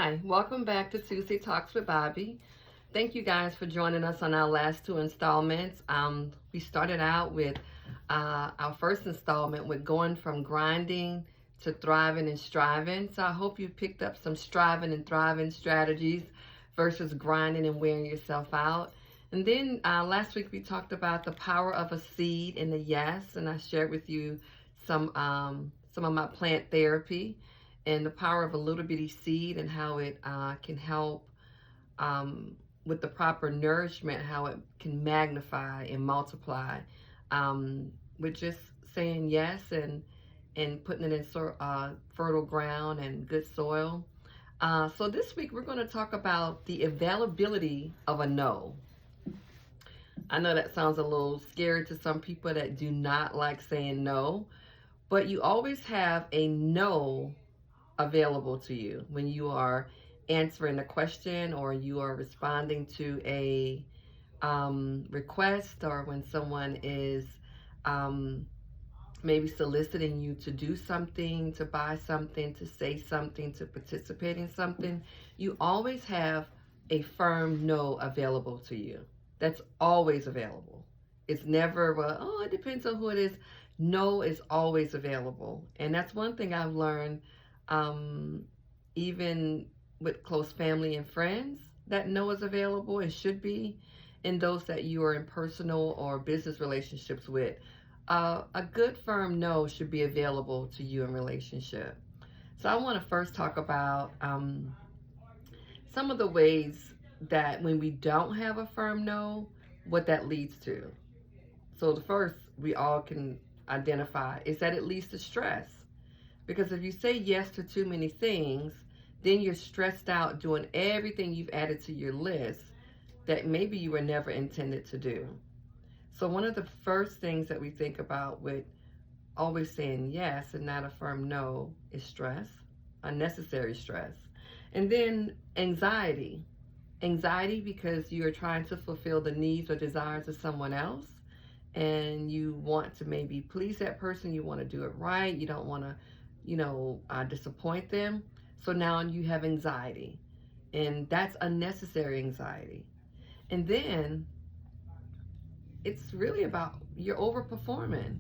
Hi, welcome back to Tuesday Talks with Bobby. Thank you guys for joining us on our last two installments. We started out with our first installment with going from grinding to thriving and striving. So I hope you picked up some striving and thriving strategies versus grinding and wearing yourself out. And then last week we talked about the power of a seed and the yes, and I shared with you some of my plant therapy and the power of a little bitty seed and how it can help with the proper nourishment, how it can magnify and multiply with just saying yes and putting it in fertile ground and good soil. So this week we're going to talk about the availability of a no. I know that sounds a little scary to some people that do not like saying no, but you always have a no available to you when you are answering a question or you are responding to a request, or when someone is um, maybe soliciting you to do something, to buy something, to say something, to participate in something. You always have a firm no available to you. That's always available. It's never, well, oh, it depends on who it is. No is always available. And that's one thing I've learned, um, even with close family and friends, that no is available and should be. And those that you are in personal or business relationships with, a good firm no should be available to you in relationship. So I want to first talk about some of the ways that when we don't have a firm no, what that leads to. So the first we all can identify is that it leads to stress. Because if you say yes to too many things, then you're stressed out doing everything you've added to your list that maybe you were never intended to do. So one of the first things that we think about with always saying yes and not a firm no is stress, unnecessary stress. And then anxiety. Anxiety because you are trying to fulfill the needs or desires of someone else, and you want to maybe please that person, you want to do it right, you don't want to, disappoint them. So now you have anxiety, and that's unnecessary anxiety. And then it's really about you're overperforming.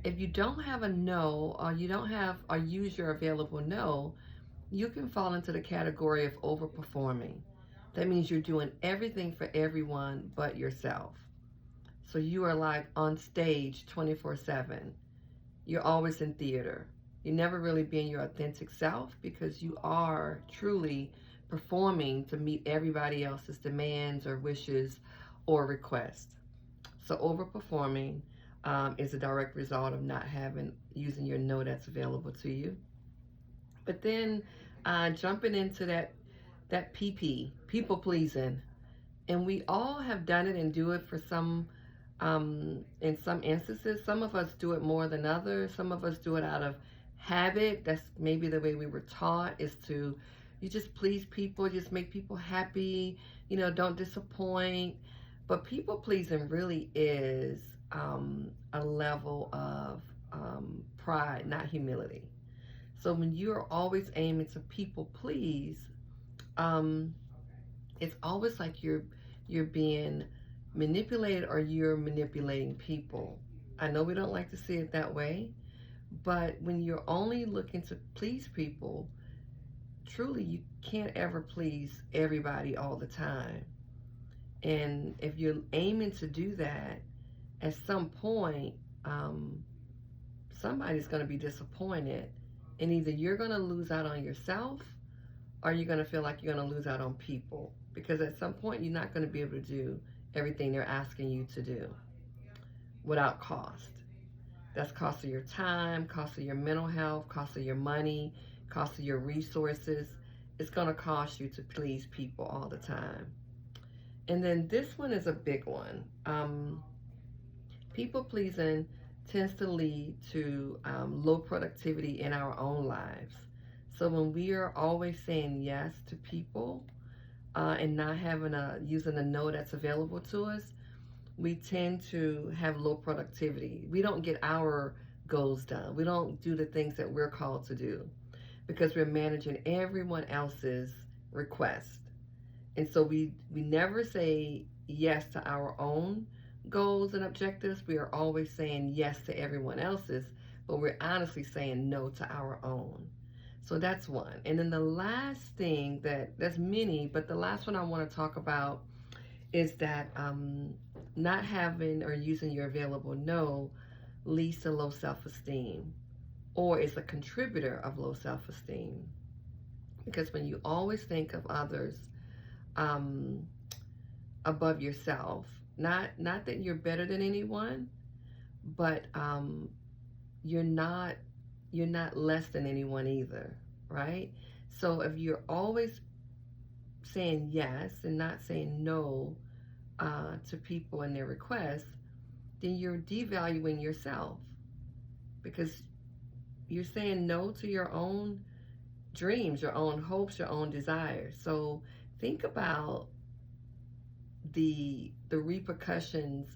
If you don't have a no, or you don't have or use your available no, you can fall into the category of overperforming. That means you're doing everything for everyone but yourself. So you are like on stage 24/7. You're always in theater. You're never really being your authentic self because you are truly performing to meet everybody else's demands or wishes or requests. So overperforming is a direct result of not using your no that's available to you. But then jumping into that people pleasing, and we all have done it and do it for some in some instances. Some of us do it more than others. Some of us do it out of habit. That's maybe the way we were taught, is to you just please people, just make people happy, don't disappoint. But people pleasing really is a level of pride, not humility. So when you're always aiming to people please, um, it's always like you're being manipulated, or you're manipulating people. I know we don't like to see it that way, but when you're only looking to please people, truly you can't ever please everybody all the time. And if you're aiming to do that, at some point, um, somebody's going to be disappointed. And either you're going to lose out on yourself, or you're going to feel like you're going to lose out on people. Because at some point, you're not going to be able to do everything they're asking you to do without cost. That's cost of your time, cost of your mental health, cost of your money, cost of your resources. It's going to cost you to please people all the time. And then this one is a big one. People pleasing tends to lead to low productivity in our own lives. So when we are always saying yes to people and not using a no that's available to us, we tend to have low productivity. We don't get our goals done. We don't do the things that we're called to do because we're managing everyone else's request. And so we never say yes to our own goals and objectives. We are always saying yes to everyone else's, but we're honestly saying no to our own. So that's one. And then the last thing there's many, but the last one I want to talk about is that not having or using your available no leads to low self-esteem, or is a contributor of low self-esteem. Because when you always think of others above yourself, not that you're better than anyone, but you're not less than anyone either, right? So if you're always saying yes and not saying no to people and their requests, then you're devaluing yourself, because you're saying no to your own dreams, your own hopes, your own desires. So think about the repercussions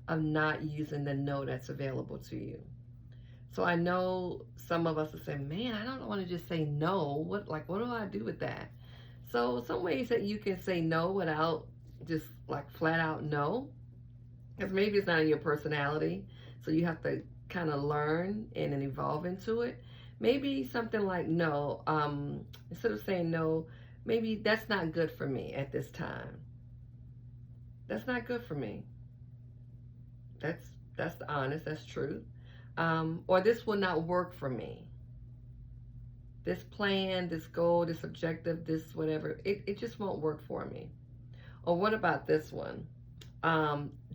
of not using the no that's available to you. So I know some of us are saying, man, I don't want to just say no. What do I do with that? So some ways that you can say no without just like flat out no, because maybe it's not in your personality, so you have to kind of learn and then evolve into it. Maybe something like no, instead of saying no, maybe that's not good for me at this time. That's not good for me. That's the honest, that's true. Or this will not work for me. This plan, this goal, this objective, this whatever, it just won't work for me. Or what about this one?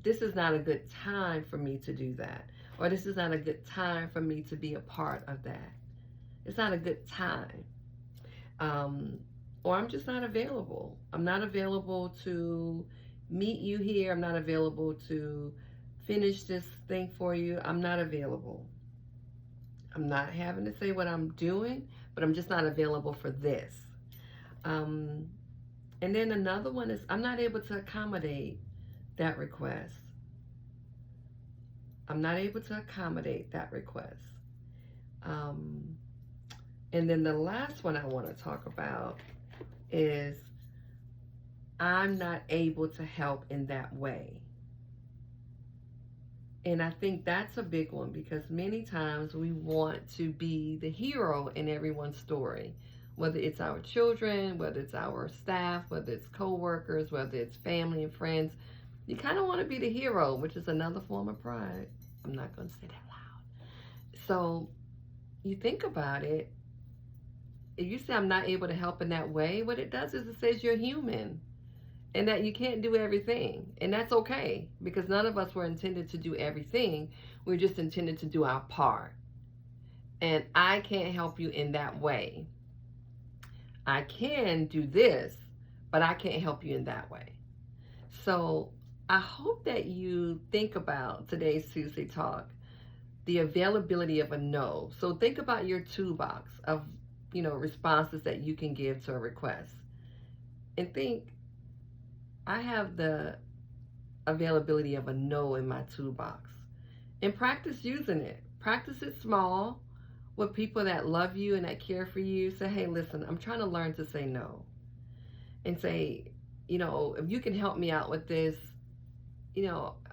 This is not a good time for me to do that. Or this is not a good time for me to be a part of that. It's not a good time. Or I'm just not available. I'm not available to meet you here. I'm not available to finish this thing for you. I'm not available. I'm not having to say what I'm doing, but I'm just not available for this. And then another one is I'm not able to accommodate that request. I'm not able to accommodate that request. And then the last one I want to talk about is I'm not able to help in that way. And I think that's a big one, because many times we want to be the hero in everyone's story, whether it's our children, whether it's our staff, whether it's co-workers, whether it's family and friends. You kind of want to be the hero, which is another form of pride. I'm not going to say that loud. So you think about it. If you say I'm not able to help in that way, what it does is it says you're human and that you can't do everything. And that's okay, because none of us were intended to do everything. We're just intended to do our part. And I can't help you in that way. I can do this, but I can't help you in that way. So I hope that you think about today's Tuesday Talk, the availability of a no. So think about your toolbox of, responses that you can give to a request. And think, I have the availability of a no in my toolbox. And practice using it. Practice it small with people that love you and that care for you. Say, hey, listen, I'm trying to learn to say no. And say, if you can help me out with this,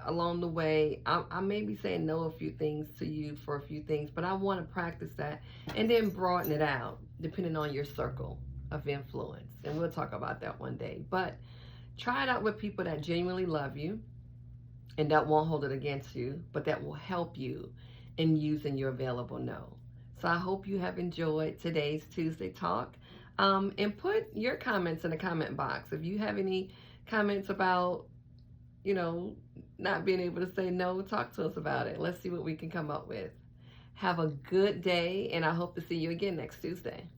along the way, I may be saying no a few things to you for a few things, but I want to practice that and then broaden it out depending on your circle of influence. And we'll talk about that one day. But try it out with people that genuinely love you and that won't hold it against you, but that will help you in using your available no. So I hope you have enjoyed today's Tuesday Talk. And put your comments in the comment box. If you have any comments about, not being able to say no, talk to us about it. Let's see what we can come up with. Have a good day, and I hope to see you again next Tuesday.